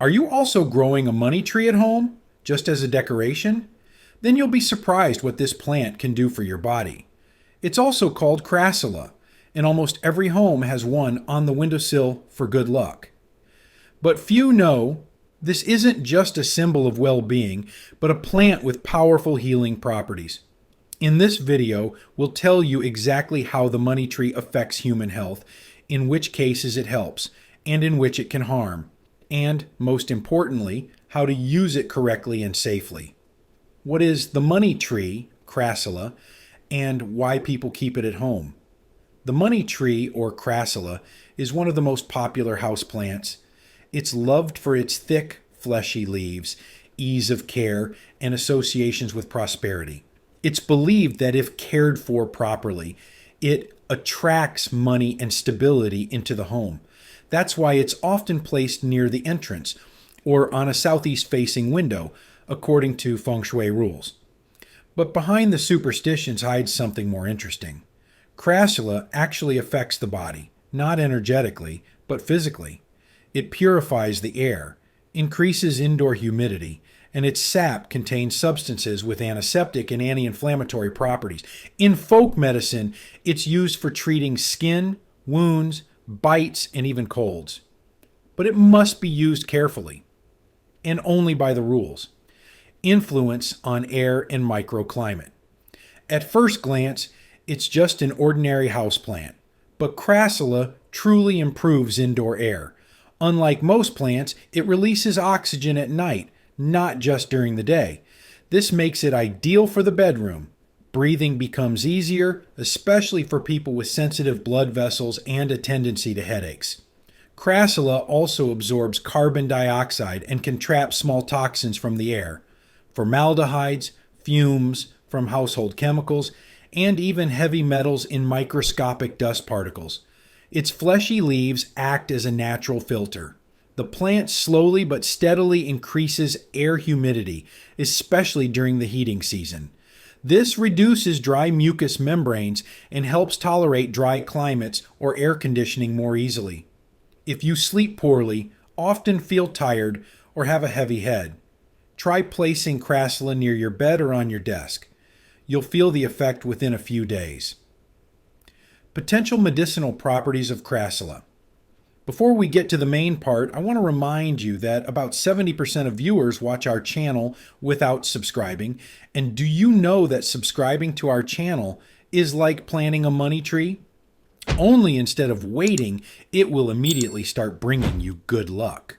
Are you also growing a money tree at home, just as a decoration? Then you'll be surprised what this plant can do for your body. It's also called Crassula, and almost every home has one on the windowsill for good luck. But few know this isn't just a symbol of well-being, but a plant with powerful healing properties. In this video, we'll tell you exactly how the money tree affects human health, in which cases it helps, and in which it can harm, and, most importantly, how to use it correctly and safely. What is the money tree, Crassula, and why people keep it at home? The money tree, or Crassula, is one of the most popular houseplants. It's loved for its thick, fleshy leaves, ease of care, and associations with prosperity. It's believed that if cared for properly, it attracts money and stability into the home. That's why it's often placed near the entrance or on a southeast-facing window, according to feng shui rules. But behind the superstitions hides something more interesting. Crassula actually affects the body, not energetically, but physically. It purifies the air, increases indoor humidity, and its sap contains substances with antiseptic and anti-inflammatory properties. In folk medicine, it's used for treating skin, wounds, bites, and even colds. But it must be used carefully, and only by the rules. Influence on air and microclimate. At first glance, it's just an ordinary houseplant, but Crassula truly improves indoor air. Unlike most plants, it releases oxygen at night, not just during the day. This makes it ideal for the bedroom. Breathing becomes easier, especially for people with sensitive blood vessels and a tendency to headaches. Crassula also absorbs carbon dioxide and can trap small toxins from the air, formaldehydes, fumes from household chemicals, and even heavy metals in microscopic dust particles. Its fleshy leaves act as a natural filter. The plant slowly but steadily increases air humidity, especially during the heating season. This reduces dry mucous membranes and helps tolerate dry climates or air conditioning more easily. If you sleep poorly, often feel tired, or have a heavy head, try placing Crassula near your bed or on your desk. You'll feel the effect within a few days. Potential medicinal properties of Crassula. Before we get to the main part, I want to remind you that about 70% of viewers watch our channel without subscribing. And do you know that subscribing to our channel is like planting a money tree? Only instead of waiting, it will immediately start bringing you good luck.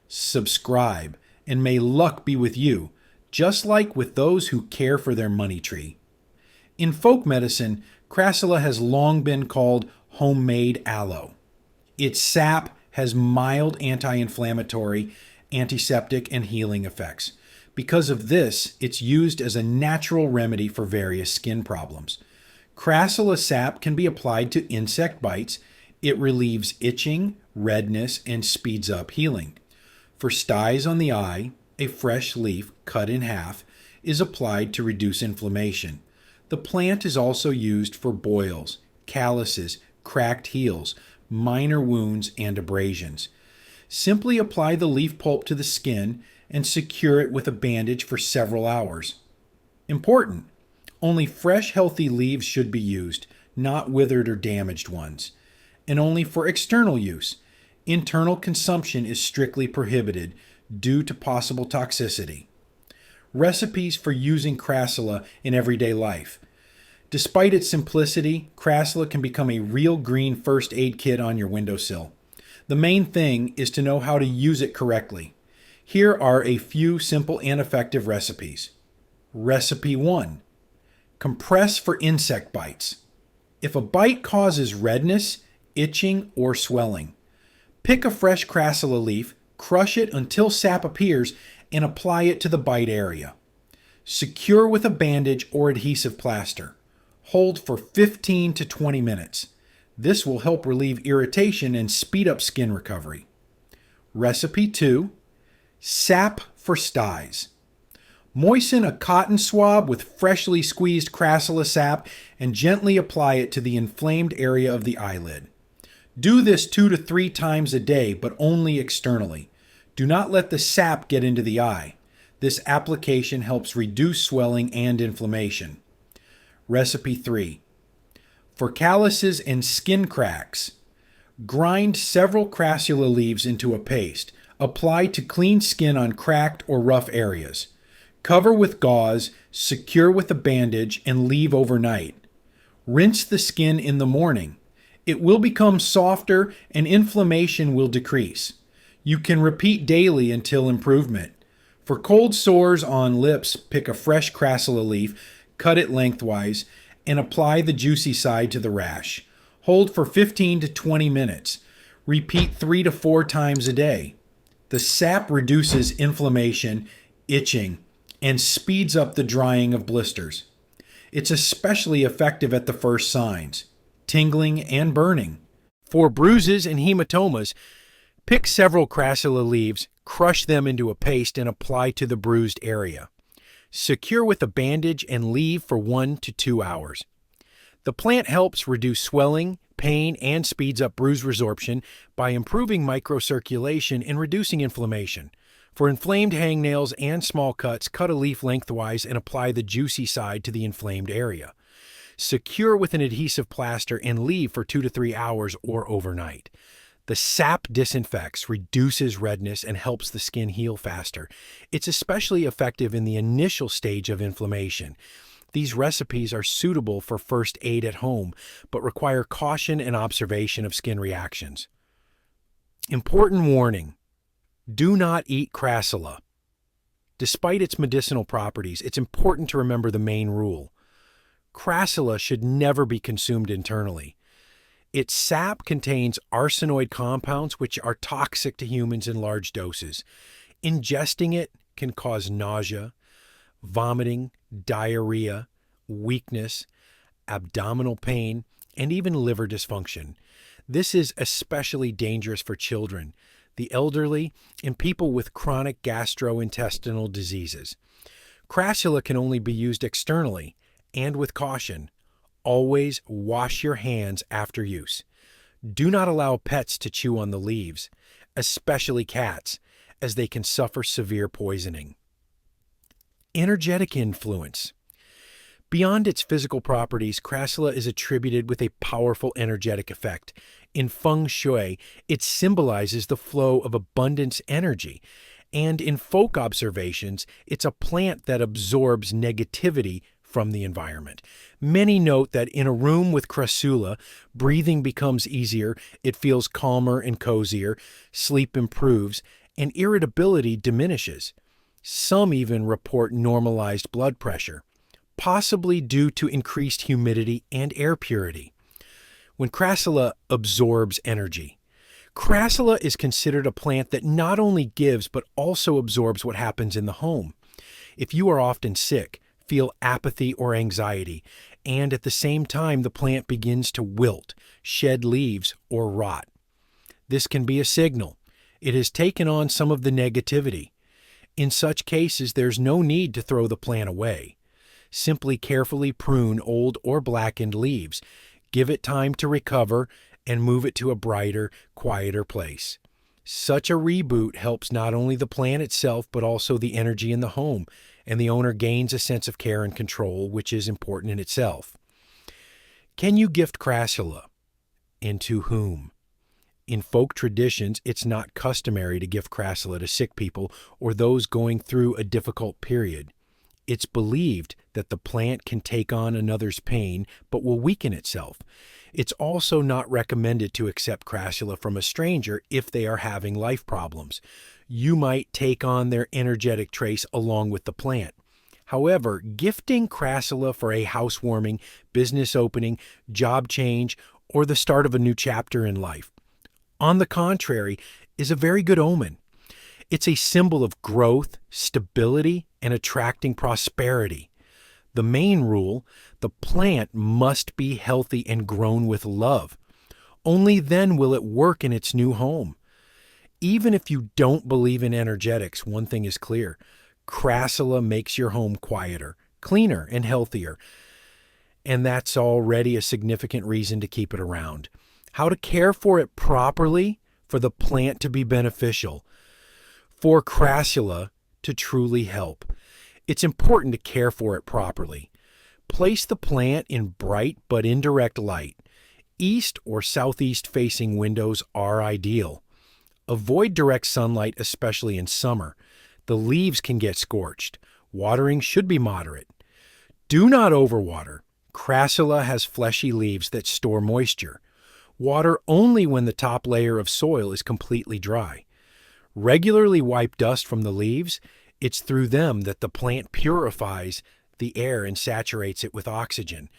Subscribe, and may luck be with you, just like with those who care for their money tree. In folk medicine, Crassula has long been called homemade aloe. Its sap has mild anti-inflammatory, antiseptic, and healing effects. Because of this, it's used as a natural remedy for various skin problems. Crassula sap can be applied to insect bites. It relieves itching, redness, and speeds up healing. For styes on the eye, a fresh leaf cut in half is applied to reduce inflammation. The plant is also used for boils, calluses, cracked heels, minor wounds, and abrasions. Simply apply the leaf pulp to the skin and secure it with a bandage for several hours. Important: only fresh, healthy leaves should be used, not withered or damaged ones. And only for external use. Internal consumption is strictly prohibited due to possible toxicity. Recipes for using Crassula in everyday life. Despite its simplicity, Crassula can become a real green first aid kit on your windowsill. The main thing is to know how to use it correctly. Here are a few simple and effective recipes. Recipe 1. Compress for insect bites. If a bite causes redness, itching, or swelling, pick a fresh Crassula leaf, crush it until sap appears, and apply it to the bite area. Secure with a bandage or adhesive plaster. Hold for 15 to 20 minutes. This will help relieve irritation and speed up skin recovery. Recipe 2. Sap for styes. Moisten a cotton swab with freshly squeezed Crassula sap and gently apply it to the inflamed area of the eyelid. Do this 2 to 3 times a day, but only externally. Do not let the sap get into the eye. This application helps reduce swelling and inflammation. Recipe 3. For calluses and skin cracks, grind several Crassula leaves into a paste. Apply to clean skin on cracked or rough areas. Cover with gauze, secure with a bandage, and leave overnight. Rinse the skin in the morning. It will become softer and inflammation will decrease. You can repeat daily until improvement. For cold sores on lips, pick a fresh Crassula leaf, cut it lengthwise, and apply the juicy side to the rash. Hold for 15 to 20 minutes. Repeat 3 to 4 times a day. The sap reduces inflammation, itching, and speeds up the drying of blisters. It's especially effective at the first signs, tingling and burning. For bruises and hematomas, pick several Crassula leaves, crush them into a paste, and apply to the bruised area. Secure with a bandage and leave for 1 to 2 hours. The plant helps reduce swelling, pain, and speeds up bruise resorption by improving microcirculation and reducing inflammation. For inflamed hangnails and small cuts, cut a leaf lengthwise and apply the juicy side to the inflamed area. Secure with an adhesive plaster and leave for 2 to 3 hours or overnight. The sap disinfects, reduces redness, and helps the skin heal faster. It's especially effective in the initial stage of inflammation. These recipes are suitable for first aid at home, but require caution and observation of skin reactions. Important warning: do not eat Crassula. Despite its medicinal properties, it's important to remember the main rule. Crassula should never be consumed internally. Its sap contains arsenoid compounds which are toxic to humans in large doses. Ingesting it can cause nausea, vomiting, diarrhea, weakness, abdominal pain, and even liver dysfunction. This is especially dangerous for children, the elderly, and people with chronic gastrointestinal diseases. Crassula can only be used externally and with caution. Always wash your hands after use. Do not allow pets to chew on the leaves, especially cats, as they can suffer severe poisoning. Energetic influence. Beyond its physical properties, Crassula is attributed with a powerful energetic effect. In feng shui, it symbolizes the flow of abundance energy, and in folk observations, it's a plant that absorbs negativity from the environment. Many note that in a room with Crassula, breathing becomes easier, it feels calmer and cozier, sleep improves, and irritability diminishes. Some even report normalized blood pressure, possibly due to increased humidity and air purity. When Crassula absorbs energy, Crassula is considered a plant that not only gives but also absorbs what happens in the home. If you are often sick, feel apathy or anxiety, and at the same time the plant begins to wilt, shed leaves, or rot, this can be a signal. It has taken on some of the negativity. In such cases, there's no need to throw the plant away. Simply carefully prune old or blackened leaves, give it time to recover, and move it to a brighter, quieter place. Such a reboot helps not only the plant itself, but also the energy in the home, and the owner gains a sense of care and control, which is important in itself. Can you gift Crassula? And to whom? In folk traditions, it's not customary to gift Crassula to sick people or those going through a difficult period. It's believed that the plant can take on another's pain, but will weaken itself. It's also not recommended to accept Crassula from a stranger if they are having life problems. You might take on their energetic trace along with the plant. However, gifting Crassula for a housewarming, business opening, job change, or the start of a new chapter in life, on the contrary, is a very good omen. It's a symbol of growth, stability, and attracting prosperity. The main rule: the plant must be healthy and grown with love. Only then will it work in its new home. Even if you don't believe in energetics, one thing is clear: Crassula makes your home quieter, cleaner, and healthier. And that's already a significant reason to keep it around. How to care for it properly for the plant to be beneficial. For Crassula to truly help, it's important to care for it properly. Place the plant in bright but indirect light. East or southeast facing windows are ideal. Avoid direct sunlight, especially in summer. The leaves can get scorched. Watering should be moderate. Do not overwater. Crassula has fleshy leaves that store moisture. Water only when the top layer of soil is completely dry. Regularly wipe dust from the leaves. It's through them that the plant purifies the air and saturates it with oxygen.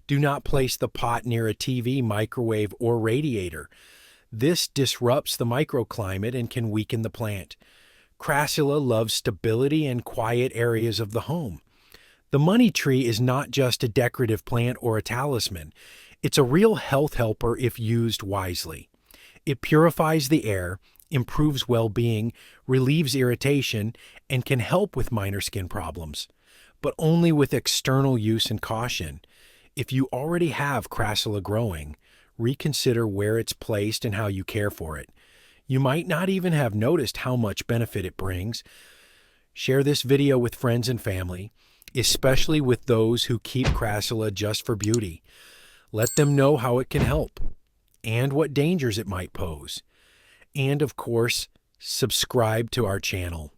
Do not place the pot near a TV, microwave, or radiator. This disrupts the microclimate and can weaken the plant. Crassula loves stability and quiet areas of the home. The money tree is not just a decorative plant or a talisman. It's a real health helper if used wisely. It purifies the air, improves well-being, relieves irritation, and can help with minor skin problems, but only with external use and caution. If you already have Crassula growing, reconsider where it's placed and how you care for it. You might not even have noticed how much benefit it brings. Share this video with friends and family, especially with those who keep Crassula just for beauty. Let them know how it can help and what dangers it might pose. And of course, subscribe to our channel.